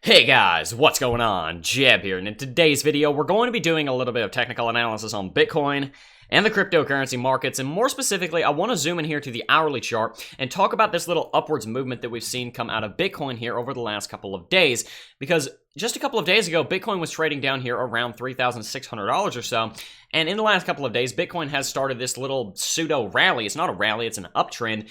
Hey guys, what's going on? Jeb here, and in today's video, we're going to be doing a little bit of technical analysis on Bitcoin and the cryptocurrency markets, and more specifically, I want to zoom in here to the hourly chart and talk about this little upwards movement that we've seen come out of Bitcoin here over the last couple of days, because just a couple of days ago, Bitcoin was trading down here around $3,600 or so, and in the last couple of days, Bitcoin has started this little pseudo rally. It's not a rally, it's an uptrend,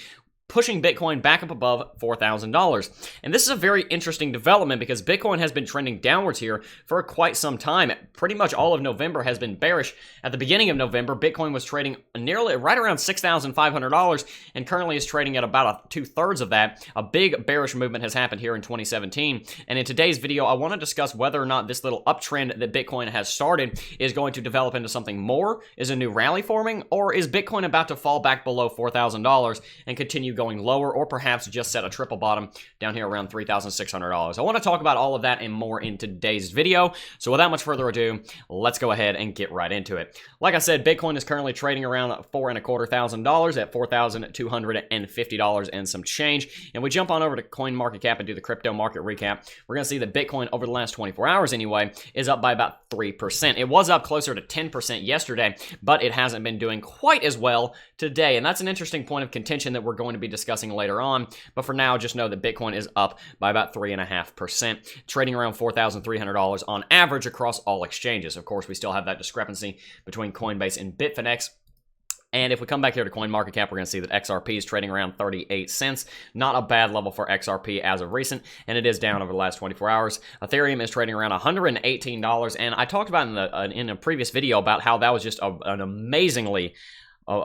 pushing Bitcoin back up above $4,000. And this is a very interesting development because Bitcoin has been trending downwards here for quite some time. Pretty much all of November has been bearish. At the beginning of November, Bitcoin was trading nearly right around $6,500 and currently is trading at about two-thirds of that. A big bearish movement has happened here in 2017. And in today's video, I want to discuss whether or not this little uptrend that Bitcoin has started is going to develop into something more, is a new rally forming, or is Bitcoin about to fall back below $4,000 and continue going lower, or perhaps just set a triple bottom down here around $3,600. I want to talk about all of that and more in today's video. So without much further ado, let's go ahead and get right into it. Like I said, Bitcoin is currently trading around $4,250 at $4,250 and some change. And we jump on over to CoinMarketCap and do the crypto market recap. We're going to see that Bitcoin over the last 24 hours anyway is up by about 3%. It was up closer to 10% yesterday, but it hasn't been doing quite as well today. And that's an interesting point of contention that we're going to be discussing later on, but for now, just know that Bitcoin is up by about 3.5%, trading around $4,300 on average across all exchanges. Of course, we still have that discrepancy between Coinbase and Bitfinex. And if we come back here to CoinMarketCap, we're going to see that XRP is trading around 38 cents. Not a bad level for XRP as of recent, and it is down over the last 24 hours. Ethereum is trading around $118, and I talked about in a previous video about how that was just an amazingly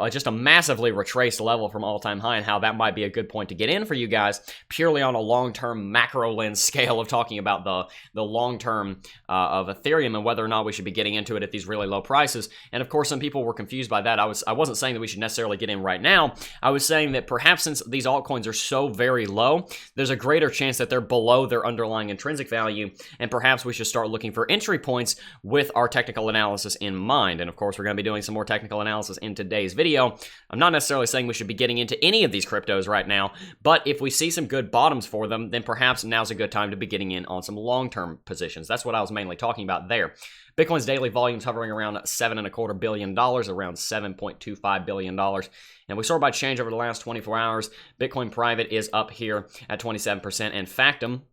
just a massively retraced level from all-time high, and how that might be a good point to get in for you guys, purely on a long-term macro lens scale of talking about the long-term of Ethereum and whether or not we should be getting into it at these really low prices. And of course, some people were confused by that. I wasn't saying that we should necessarily get in right now. I was saying that perhaps since these altcoins are so very low, there's a greater chance that they're below their underlying intrinsic value, and perhaps we should start looking for entry points with our technical analysis in mind. And of course, we're going to be doing some more technical analysis in today's video. I'm not necessarily saying we should be getting into any of these cryptos right now, but if we see some good bottoms for them, then perhaps now's a good time to be getting in on some long-term positions. That's what I was mainly talking about there. Bitcoin's daily volume's hovering around $7.25 billion, around $7.25 billion. And we saw by change over the last 24 hours, Bitcoin private is up here at 27%, and Factum,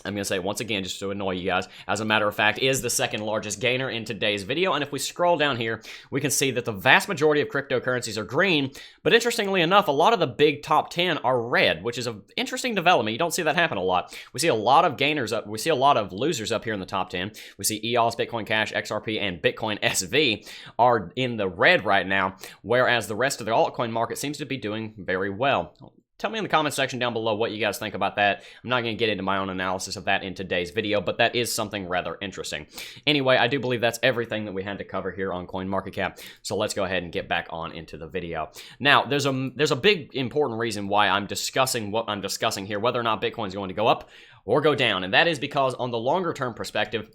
I'm going to say once again, just to annoy you guys, as a matter of fact, is the second largest gainer in today's video. And if we scroll down here, we can see that the vast majority of cryptocurrencies are green, but interestingly enough, a lot of the big top 10 are red, which is an interesting development. You don't see that happen a lot. We see a lot of gainers up, we see a lot of losers up here in the top 10. We see EOS, Bitcoin Cash, XRP, and Bitcoin SV are in the red right now, whereas the rest of the altcoin market seems to be doing very well. Tell me in the comment section down below what you guys think about that. I'm not going to get into my own analysis of that in today's video, but that is something rather interesting. Anyway, I do believe that's everything that we had to cover here on CoinMarketCap, so let's go ahead and get back on into the video. Now, there's a big important reason why I'm discussing what I'm discussing here, whether or not Bitcoin is going to go up or go down, and that is because on the longer term perspective,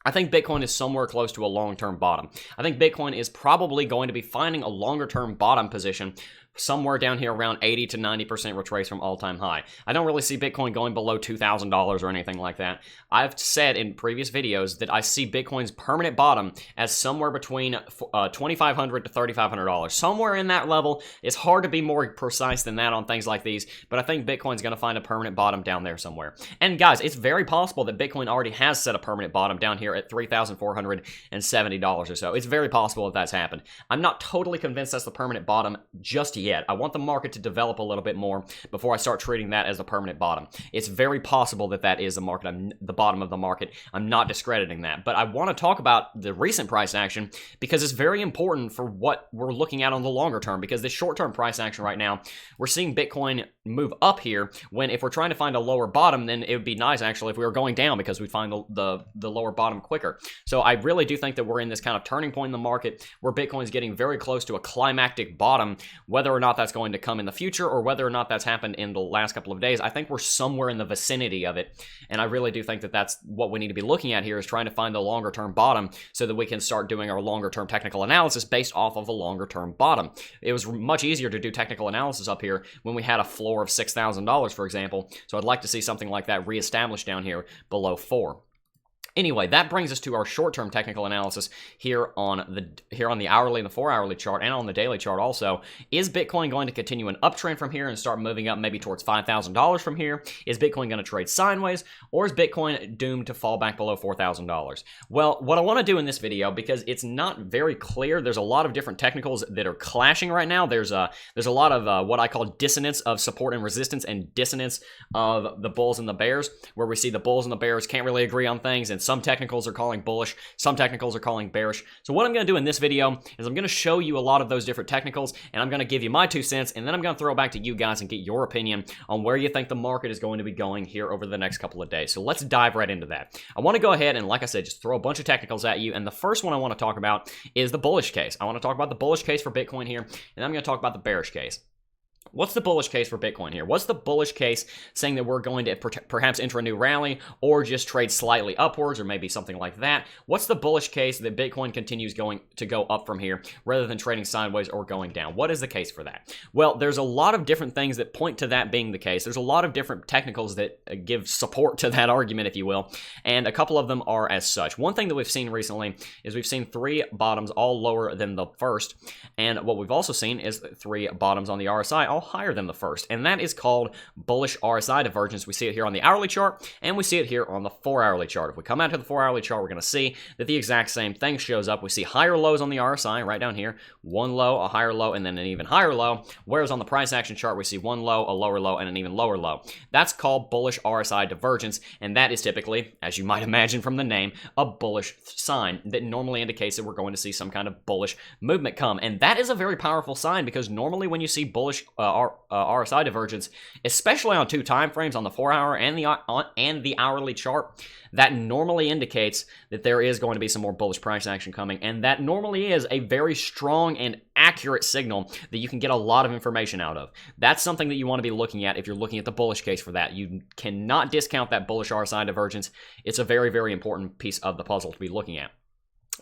I think Bitcoin is somewhere close to a long-term bottom. I think Bitcoin is probably going to be finding a longer-term bottom position somewhere down here around 80 to 90% retrace from all-time high. I don't really see Bitcoin going below $2,000 or anything like that. I've said in previous videos that I see Bitcoin's permanent bottom as somewhere between $2,500 to $3,500. Somewhere in that level. It's hard to be more precise than that on things like these, but I think Bitcoin's going to find a permanent bottom down there somewhere. And guys, it's very possible that Bitcoin already has set a permanent bottom down here at $3,470 or so. It's very possible that that's happened. I'm not totally convinced that's the permanent bottom just yet. I want the market to develop a little bit more before I start treating that as a permanent bottom. It's very possible that that is the market, the bottom of the market. I'm not discrediting that, but I want to talk about the recent price action because it's very important for what we're looking at on the longer term, because this short-term price action right now, we're seeing Bitcoin move up here when if we're trying to find a lower bottom, then it would be nice actually if we were going down because we'd find the lower bottom quicker. So I really do think that we're in this kind of turning point in the market where Bitcoin is getting very close to a climactic bottom. Whether whether or not that's going to come in the future or whether or not that's happened in the last couple of days, I think we're somewhere in the vicinity of it. And I really do think that that's what we need to be looking at here, is trying to find the longer term bottom so that we can start doing our longer term technical analysis based off of the longer term bottom. It was much easier to do technical analysis up here when we had a floor of $6,000, for example. So I'd like to see something like that reestablished down here below 4. Anyway, that brings us to our short-term technical analysis here on the hourly and the 4-hourly chart, and on the daily chart also. Is Bitcoin going to continue an uptrend from here and start moving up maybe towards $5,000 from here? Is Bitcoin going to trade sideways, or is Bitcoin doomed to fall back below $4,000? Well, what I want to do in this video, because it's not very clear, there's a lot of different technicals that are clashing right now. There's a lot of what I call dissonance of support and resistance, and dissonance of the bulls and the bears, where we see the bulls and the bears can't really agree on things, and some technicals are calling bullish, some technicals are calling bearish. So what I'm going to do in this video is I'm going to show you a lot of those different technicals, and I'm going to give you my 2 cents, and then I'm going to throw it back to you guys and get your opinion on where you think the market is going to be going here over the next couple of days. So let's dive right into that. I want to go ahead and, like I said, just throw a bunch of technicals at you, and the first one I want to talk about is the bullish case. I want to talk about the bullish case for Bitcoin here, and I'm going to talk about the bearish case. What's the bullish case for Bitcoin here? What's the bullish case saying that we're going to perhaps enter a new rally or just trade slightly upwards or maybe something like that? What's the bullish case that Bitcoin continues going to go up from here rather than trading sideways or going down? What is the case for that? Well, there's a lot of different things that point to that being the case. There's a lot of different technicals that give support to that argument, if you will, and a couple of them are as such. One thing that we've seen recently is we've seen 3 bottoms all lower than the first, and what we've also seen is 3 bottoms on the RSI all higher than the first, and that is called bullish RSI divergence. We see it here on the hourly chart, and we see it here on the 4-hourly chart. If we come out to the 4-hourly chart, we're going to see that the exact same thing shows up. We see higher lows on the RSI right down here, one low, a higher low, and then an even higher low, whereas on the price action chart, we see one low, a lower low, and an even lower low. That's called bullish RSI divergence, and that is typically, as you might imagine from the name, a bullish sign that normally indicates that we're going to see some kind of bullish movement come, and that is a very powerful sign, because normally when you see bullish RSI divergence, especially on 2 time frames, on the 4-hour and the hourly chart, that normally indicates that there is going to be some more bullish price action coming, and that normally is a very strong and accurate signal that you can get a lot of information out of. That's something that you want to be looking at if you're looking at the bullish case for that. You cannot discount that bullish RSI divergence. It's a very, very important piece of the puzzle to be looking at.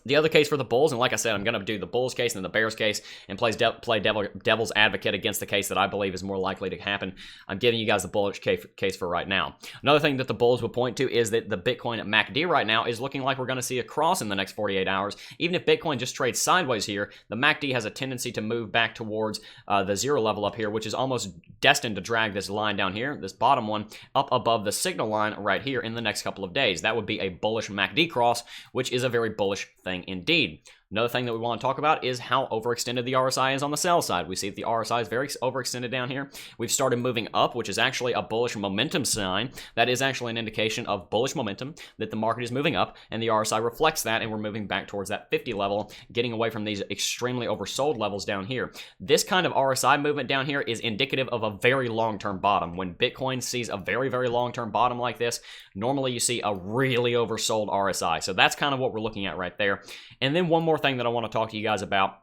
The other case for the bulls, and like I said, I'm going to do the bulls case and the bears case and play devil's advocate against the case that I believe is more likely to happen. I'm giving you guys the bullish case for right now. Another thing that the bulls would point to is that the Bitcoin MACD right now is looking like we're going to see a cross in the next 48 hours. Even if Bitcoin just trades sideways here, the MACD has a tendency to move back towards the 0 level up here, which is almost destined to drag this line down here, this bottom one, up above the signal line right here in the next couple of days. That would be a bullish MACD cross, which is a very bullish thing indeed. Another thing that we want to talk about is how overextended the RSI is on the sell side. We see that the RSI is very overextended down here. We've started moving up, which is actually a bullish momentum sign. That is actually an indication of bullish momentum, that the market is moving up, and the RSI reflects that, and we're moving back towards that 50 level, getting away from these extremely oversold levels down here. This kind of RSI movement down here is indicative of a very long-term bottom. When Bitcoin sees a very, very long-term bottom like this, normally you see a really oversold RSI. So that's kind of what we're looking at right there. And then one more thing that I want to talk to you guys about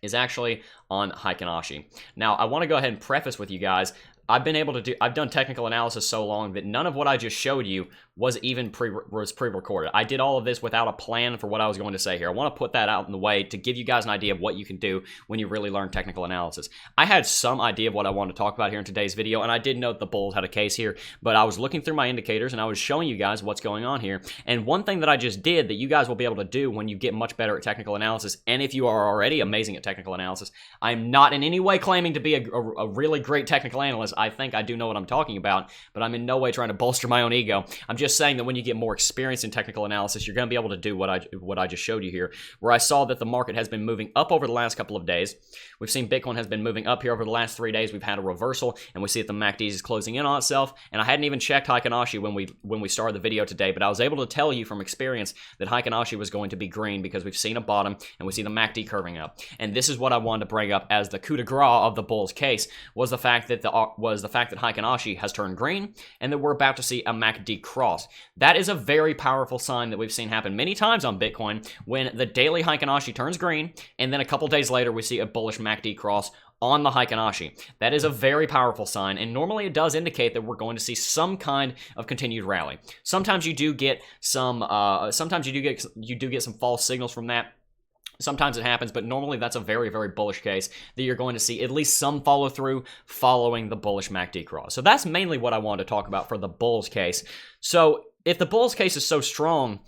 is actually on Heiken Ashi. Now, I want to go ahead and preface with you guys, I've done technical analysis so long that none of what I just showed you was even pre-recorded. I did all of this without a plan for what I was going to say here. I want to put that out in the way to give you guys an idea of what you can do when you really learn technical analysis. I had some idea of what I wanted to talk about here in today's video, and I did note the bulls had a case here, but I was looking through my indicators and I was showing you guys what's going on here. And one thing that I just did that you guys will be able to do when you get much better at technical analysis, and if you are already amazing at technical analysis, I'm not in any way claiming to be a really great technical analyst. I think I do know what I'm talking about, but I'm in no way trying to bolster my own ego. I'm just saying that when you get more experience in technical analysis, you're going to be able to do what I just showed you here, where I saw that the market has been moving up over the last couple of days. We've seen Bitcoin has been moving up here over the last 3 days. We've had a reversal, and we see that the MACD is closing in on itself, and I hadn't even checked Heiken Ashi when we started the video today, but I was able to tell you from experience that Heiken Ashi was going to be green because we've seen a bottom, and we see the MACD curving up. And this is what I wanted to bring up as the coup de grace of the bull's case, was the fact that Heiken Ashi has turned green, and that we're about to see a MACD cross. That is a very powerful sign that we've seen happen many times on Bitcoin, when the daily Heiken Ashi turns green, and then a couple days later we see a bullish MACD cross on the Heikin-Ashi. That is a very powerful sign, and normally it does indicate that we're going to see some kind of continued rally. Sometimes you do get some some false signals from that. Sometimes it happens, but normally that's a very, very bullish case that you're going to see at least some follow through following the bullish MACD cross. So that's mainly what I wanted to talk about for the bulls case. So if the bulls case is so strong,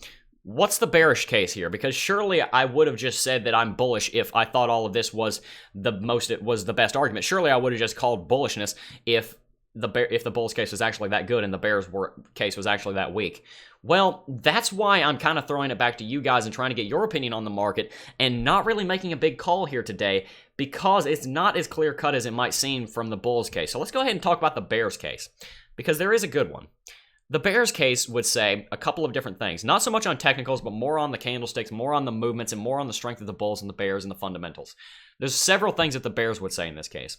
what's the bearish case here? Because surely I would have just said that I'm bullish if I thought all of this was the best argument. Surely I would have just called bullishness if the bulls case was actually that good and the bears case was actually that weak. Well, that's why I'm kind of throwing it back to you guys and trying to get your opinion on the market and not really making a big call here today because it's not as clear-cut as it might seem from the bulls case. So let's go ahead and talk about the bears case because there is a good one. The bears case would say a couple of different things, not so much on technicals, but more on the candlesticks, more on the movements, and more on the strength of the bulls and the bears and the fundamentals. There's several things that the bears would say in this case.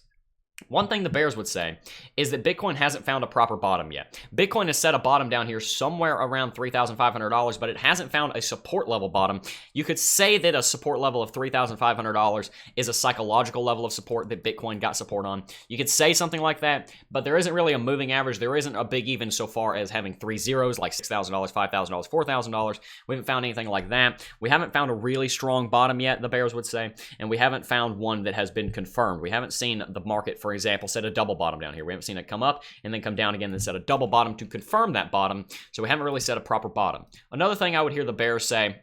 One thing the bears would say is that Bitcoin hasn't found a proper bottom yet. Bitcoin has set a bottom down here somewhere around $3,500, but it hasn't found a support level bottom. You could say that a support level of $3,500 is a psychological level of support that Bitcoin got support on. You could say something like that, but there isn't really a moving average. There isn't a big even so far as having three zeros like $6,000, $5,000, $4,000. We haven't found anything like that. We haven't found a really strong bottom yet, the bears would say, and we haven't found one that has been confirmed. We haven't seen the market, for example, set a double bottom down here. We haven't seen it come up and then come down again and set a double bottom to confirm that bottom. So we haven't really set a proper bottom. Another thing I would hear the bears say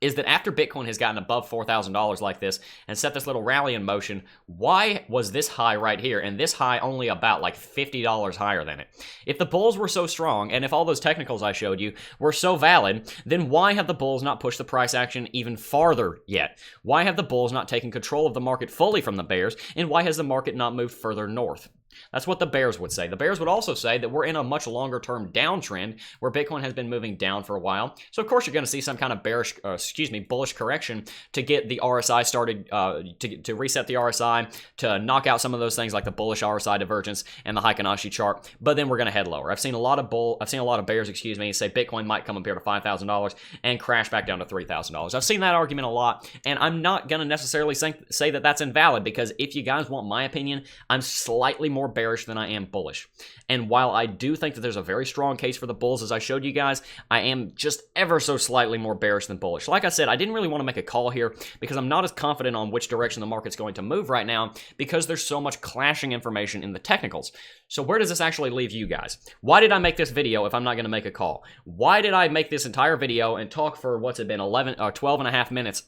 is that after Bitcoin has gotten above $4,000 like this and set this little rally in motion, why was this high right here and this high only about like $50 higher than it? If the bulls were so strong and if all those technicals I showed you were so valid, then why have the bulls not pushed the price action even farther yet? Why have the bulls not taken control of the market fully from the bears, and why has the market not moved further north? That's what the bears would say. The bears would also say that we're in a much longer term downtrend where Bitcoin has been moving down for a while. So of course you're going to see some kind of bullish correction to get the RSI started, to reset the RSI, to knock out some of those things like the bullish RSI divergence and the Heikin-Ashi chart. But then we're going to head lower. I've seen a lot of bears, say Bitcoin might come up here to $5,000 and crash back down to $3,000. I've seen that argument a lot, and I'm not going to necessarily say that that's invalid because if you guys want my opinion, I'm slightly more bearish than I am bullish. And while I do think that there's a very strong case for the bulls, as I showed you guys, I am just ever so slightly more bearish than bullish. Like I said, I didn't really want to make a call here because I'm not as confident on which direction the market's going to move right now because there's so much clashing information in the technicals. So where does this actually leave you guys? Why did I make this video if I'm not going to make a call? Why did I make this entire video and talk for, what's it been, 12 and a half minutes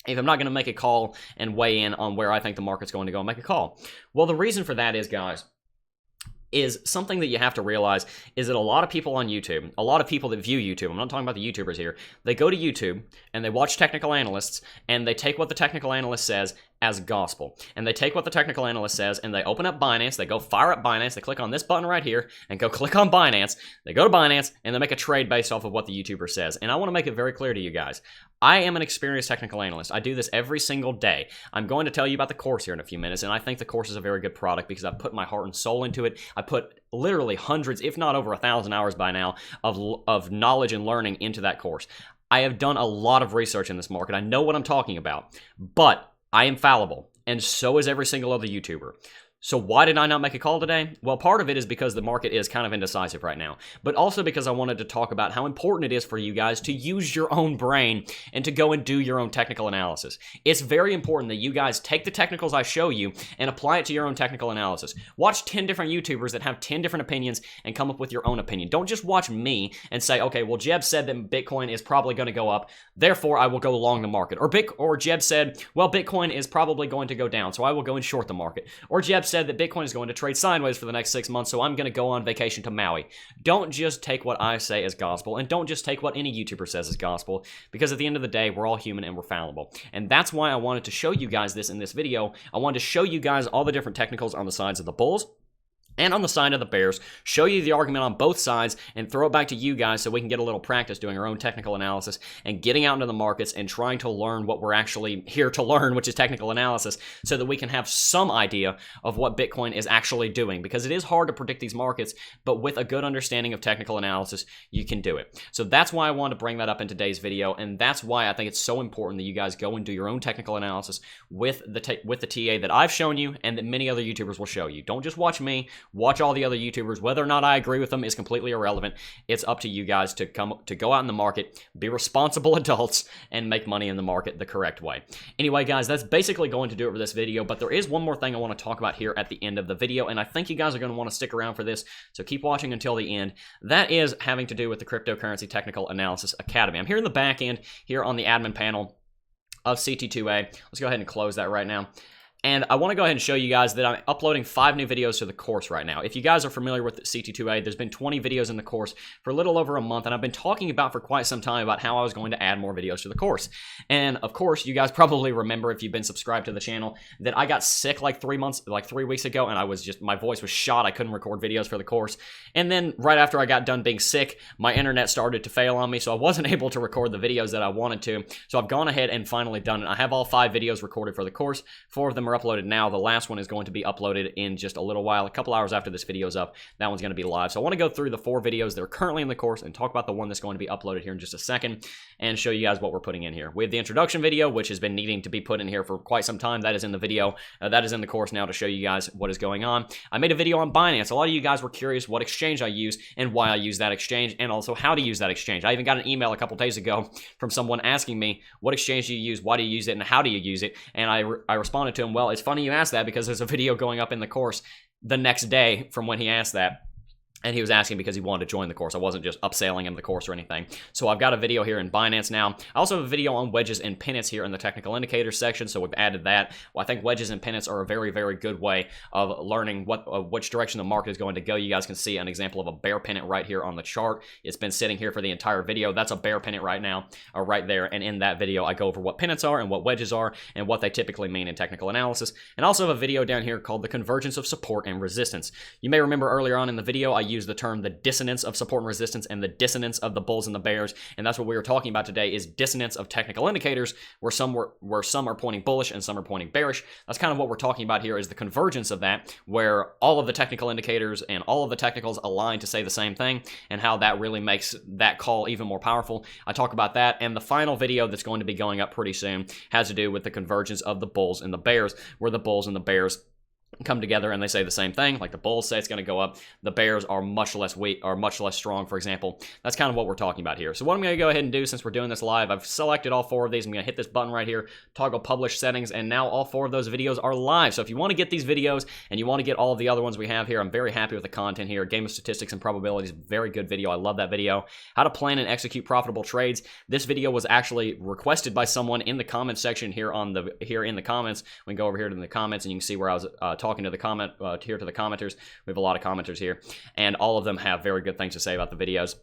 if I'm not going to make a call and weigh in on where I think the market's going to go and make a call? Well, the reason for that is, guys, is something that you have to realize is that a lot of people on YouTube, a lot of people that view YouTube, I'm not talking about the YouTubers here, they go to YouTube and they watch technical analysts and they take what the technical analyst says as gospel. And they take what the technical analyst says and they open up Binance, they go fire up Binance, they click on this button right here and go click on Binance, they go to Binance and they make a trade based off of what the YouTuber says. And I want to make it very clear to you guys, I am an experienced technical analyst. I do this every single day. I'm going to tell you about the course here in a few minutes, and I think the course is a very good product because I've put my heart and soul into it. I put literally hundreds, if not over 1,000 hours by now, of knowledge and learning into that course. I have done a lot of research in this market. I know what I'm talking about, but I am fallible, and so is every single other YouTuber. So why did I not make a call today? Well, part of it is because the market is kind of indecisive right now, but also because I wanted to talk about how important it is for you guys to use your own brain and to go and do your own technical analysis. It's very important that you guys take the technicals I show you and apply it to your own technical analysis. Watch 10 different YouTubers that have 10 different opinions and come up with your own opinion. Don't just watch me and say, okay, well, Jeb said that Bitcoin is probably going to go up, therefore I will go long the market. Or Jeb said, well, Bitcoin is probably going to go down, so I will go and short the market. Or Jeb said that Bitcoin is going to trade sideways for the next 6 months, so I'm going to go on vacation to Maui. Don't just take what I say as gospel, and don't just take what any YouTuber says as gospel, because at the end of the day, we're all human and we're fallible. And that's why I wanted to show you guys this in this video. I wanted to show you guys all the different technicals on the sides of the bulls, and on the side of the bears, show you the argument on both sides, and throw it back to you guys so we can get a little practice doing our own technical analysis and getting out into the markets and trying to learn what we're actually here to learn, which is technical analysis, so that we can have some idea of what Bitcoin is actually doing, because it is hard to predict these markets, but with a good understanding of technical analysis, you can do it. So that's why I wanted to bring that up in today's video, and that's why I think it's so important that you guys go and do your own technical analysis with the TA that I've shown you and that many other YouTubers will show you. Don't just watch me. Watch all the other YouTubers. Whether or not I agree with them is completely irrelevant. It's up to you guys to go out in the market, be responsible adults, and make money in the market the correct way. Anyway, guys, that's basically going to do it for this video, but there is one more thing I want to talk about here at the end of the video, and I think you guys are going to want to stick around for this, so keep watching until the end. That is having to do with the Cryptocurrency Technical Analysis Academy. I'm here in the back end, here on the admin panel of CT2A. Let's go ahead and close that right now. And I want to go ahead and show you guys that I'm uploading 5 new videos to the course right now. If you guys are familiar with CT2A, there's been 20 videos in the course for a little over a month, and I've been talking about for quite some time about how I was going to add more videos to the course. And of course, you guys probably remember, if you've been subscribed to the channel, that I got sick like 3 weeks ago, and my voice was shot. I couldn't record videos for the course. And then right after I got done being sick, my internet started to fail on me, so I wasn't able to record the videos that I wanted to. So I've gone ahead and finally done it. I have all 5 videos recorded for the course. 4 of them are uploaded now. The last one is going to be uploaded in just a little while, a couple hours after this video is up. That one's going to be live. So I want to go through the 4 videos that are currently in the course and talk about the one that's going to be uploaded here in just a second and show you guys what we're putting in here. We have the introduction video, which has been needing to be put in here for quite some time. That is in the video. That is in the course now to show you guys what is going on. I made a video on Binance. A lot of you guys were curious what exchange I use and why I use that exchange, and also how to use that exchange. I even got an email a couple days ago from someone asking me, what exchange do you use, why do you use it, and how do you use it? And I responded to him, well, it's funny you asked that, because there's a video going up in the course the next day from when he asked that. And he was asking because he wanted to join the course. I wasn't just upselling him the course or anything. So I've got a video here in Binance now. I also have a video on wedges and pennants here in the technical indicators section, so we've added that. Well, I think wedges and pennants are a very, very good way of learning which direction the market is going to go. You guys can see an example of a bear pennant right here on the chart. It's been sitting here for the entire video. That's a bear pennant right now, right there. And in that video, I go over what pennants are and what wedges are and what they typically mean in technical analysis. And also have a video down here called the convergence of support and resistance. You may remember earlier on in the video, I used the term the dissonance of support and resistance and the dissonance of the bulls and the bears, and that's what we were talking about today, is dissonance of technical indicators, where some are pointing bullish and some are pointing bearish. That's kind of what we're talking about here, is the convergence of that, where all of the technical indicators and all of the technicals align to say the same thing, and how that really makes that call even more powerful. I talk about that, and the final video that's going to be going up pretty soon has to do with the convergence of the bulls and the bears, where the bulls and the bears come together and they say the same thing. Like the bulls say it's going to go up, the bears are much less weak or much less strong, for example. That's kind of what we're talking about here. So what I'm going to go ahead and do, since we're doing this live, I've selected all 4 of these. I'm going to hit this button right here, toggle publish settings, and now all 4 of those videos are live. So if you want to get these videos and you want to get all of the other ones we have here, I'm very happy with the content here. Game of Statistics and Probabilities, very good video. I love that video. How to plan and execute profitable trades. This video was actually requested by someone in the comment section here in the comments. We can go over here to the comments and you can see where I was talking to the commenters. We have a lot of commenters here, and all of them have very good things to say about the videos.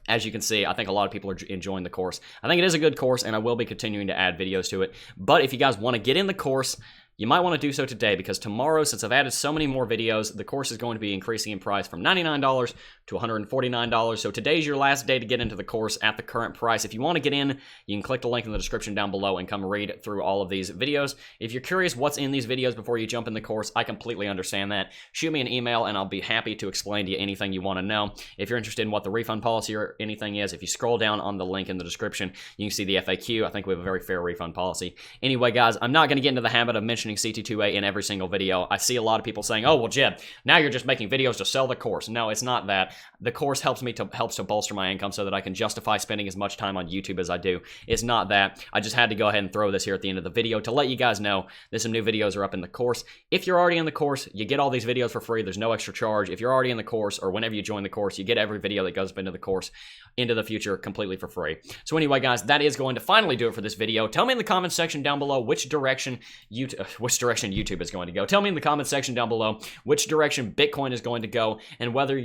As you can see, I think a lot of people are enjoying the course. I think it is a good course, and I will be continuing to add videos to it. But if you guys want to get in the course, you might want to do so today, because tomorrow, since I've added so many more videos, the course is going to be increasing in price from $99 to $149. So today's your last day to get into the course at the current price. If you want to get in, you can click the link in the description down below and come read through all of these videos. If you're curious what's in these videos before you jump in the course, I completely understand that. Shoot me an email and I'll be happy to explain to you anything you want to know. If you're interested in what the refund policy or anything is, if you scroll down on the link in the description, you can see the FAQ. I think we have a very fair refund policy. Anyway, guys, I'm not going to get into the habit of mentioning CT2A in every single video. I see a lot of people saying, oh, well, Jeb, now you're just making videos to sell the course. No, it's not that. The course helps to bolster my income so that I can justify spending as much time on YouTube as I do. It's not that. I just had to go ahead and throw this here at the end of the video to let you guys know that some new videos are up in the course. If you're already in the course, you get all these videos for free. There's no extra charge. If you're already in the course, or whenever you join the course, you get every video that goes up into the course into the future completely for free. So anyway, guys, that is going to finally do it for this video. Tell me in the comments section down below which direction YouTube is going to go. Tell me in the comments section down below which direction Bitcoin is going to go, and whether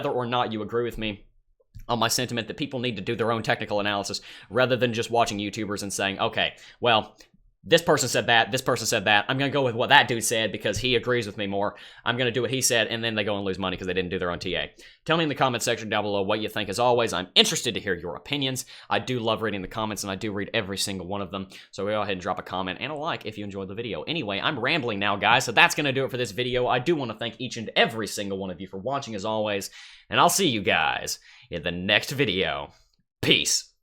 or not you agree with me on my sentiment that people need to do their own technical analysis rather than just watching YouTubers and saying, okay, well, this person said that, this person said that. I'm going to go with what that dude said because he agrees with me more. I'm going to do what he said, and then they go and lose money because they didn't do their own TA. Tell me in the comment section down below what you think. As always, I'm interested to hear your opinions. I do love reading the comments, and I do read every single one of them. So go ahead and drop a comment and a like if you enjoyed the video. Anyway, I'm rambling now, guys, so that's going to do it for this video. I do want to thank each and every single one of you for watching, as always, and I'll see you guys in the next video. Peace.